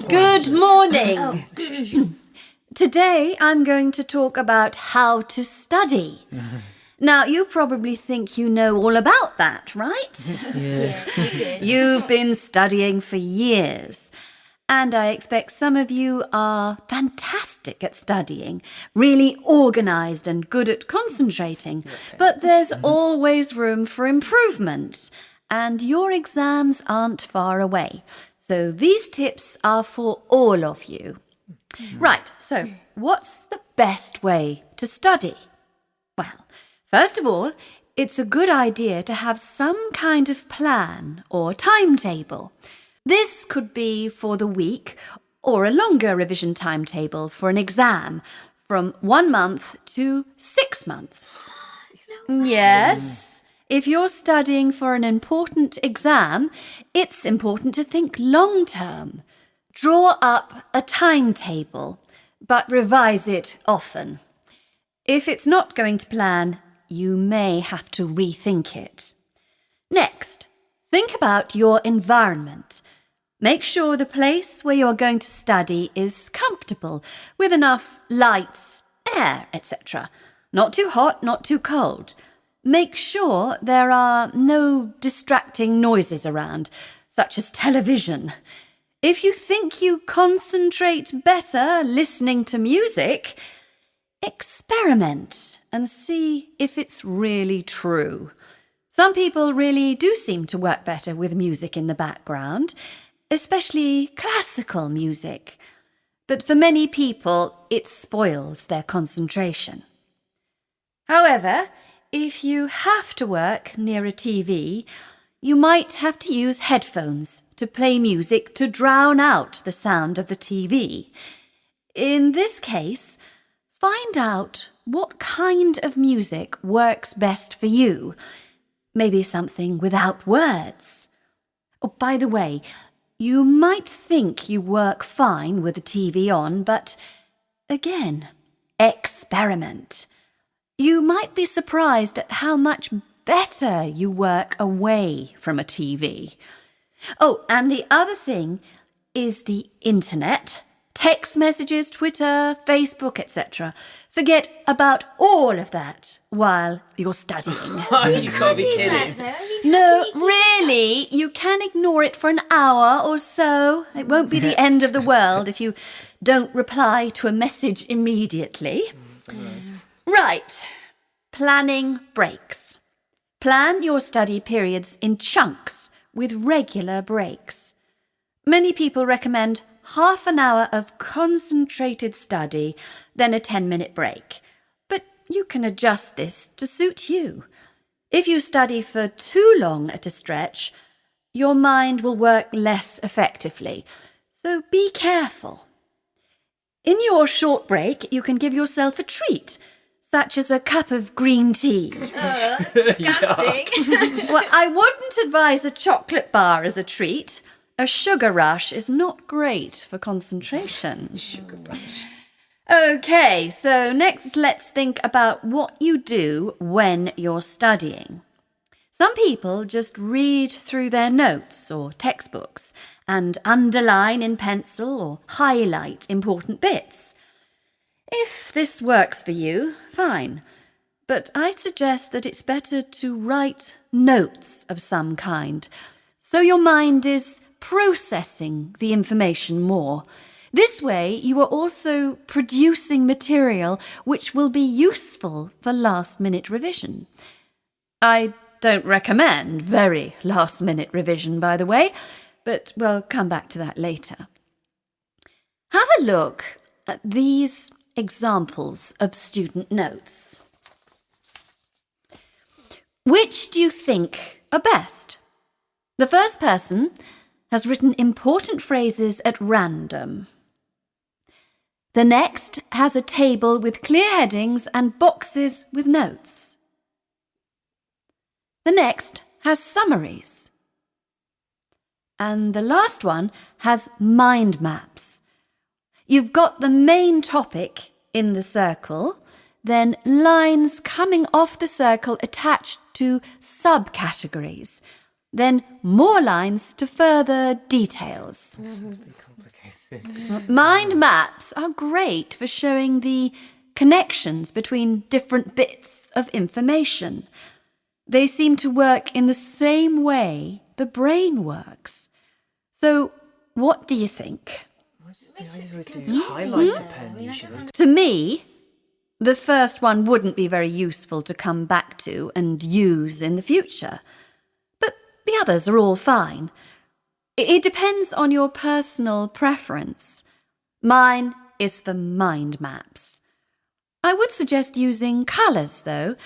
Good morning. Today I'm going to talk about how to study. Now, you probably think you know all about that, right? Yes. You've been studying for years. And I expect some of you are fantastic at studying, really organised and good at concentrating. But there's always room for improvement. And your exams aren't far away. So these tips are for all of you. Right, so what's the best way to study? Well, first of all, it's a good idea to have some kind of plan or timetable. This could be for the week or a longer revision timetable for an exam from 1 month to 6 months. Yes, if you're studying for an important exam, it's important to think long term. Draw up a timetable, but revise it often. If it's not going to plan, you may have to rethink it. Next, think about your environment. Make sure the place where you are going to study is comfortable, with enough light, air, etc. Not too hot, not too cold. Make sure there are no distracting noises around, such as television. If you think you concentrate better listening to music, experiment and see if it's really true. Some people really do seem to work better with music in the background, especially classical music. But for many people, it spoils their concentration. However, if you have to work near a TV, you might have to use headphones to play music to drown out the sound of the TV. In this case, find out what kind of music works best for you. Maybe something without words. Oh, by the way, you might think you work fine with the TV on, but again, experiment. You might be surprised at how much better you work away from a TV. Oh, and the other thing is the internet. Text messages, Twitter, Facebook, etc. Forget about all of that while you're studying. You can't be kidding. No, really, you can ignore it for an hour or so. It won't be the end of the world if you don't reply to a message immediately. Right, planning breaks. Plan your study periods in chunks with regular breaks. Many people recommend half an hour of concentrated study, then a 10-minute break. But you can adjust this to suit you. If you study for too long at a stretch, your mind will work less effectively. So be careful. In your short break, you can give yourself a treat, such as a cup of green tea. Disgusting. Well, I wouldn't advise a chocolate bar as a treat. A sugar rush is not great for concentration. Sugar rush. Okay, so next let's think about what you do when you're studying. Some people just read through their notes or textbooks and underline in pencil or highlight important bits. If this works for you, fine. But I'd suggest that it's better to write notes of some kind, so your mind is processing the information more. This way, you are also producing material which will be useful for last-minute revision. I don't recommend very last-minute revision, by the way, but we'll come back to that later. Have a look at these examples of student notes. Which do you think are best? The first person has written important phrases at random. The next has a table with clear headings and boxes with notes. The next has summaries. And the last one has mind maps. You've got the main topic in the circle, then lines coming off the circle attached to subcategories. then more lines to further details. Mind maps are great for showing the connections between different bits of information. They seem to work in the same way the brain works. So, what do you think? I always do highlighter pen usually. To me, the first one wouldn't be very useful to come back to and use in the future. But the others are all fine. It depends on your personal preference. Mine is for mind maps. I would suggest using colours, though,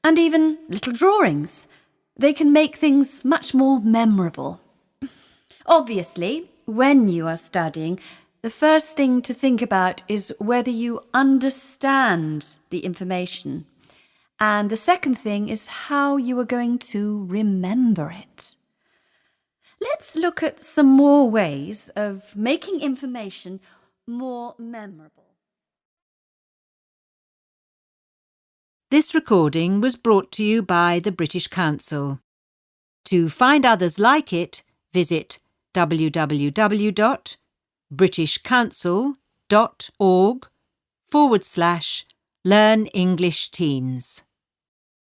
and even little drawings. They can make things much more memorable. Obviously, when you are studying, the first thing to think about is whether you understand the information. And the second thing is how you are going to remember it. Let's look at some more ways of making information more memorable. This recording was brought to you by the British Council. To find others like it, visit www.britishcouncil.org/Learn English Teens.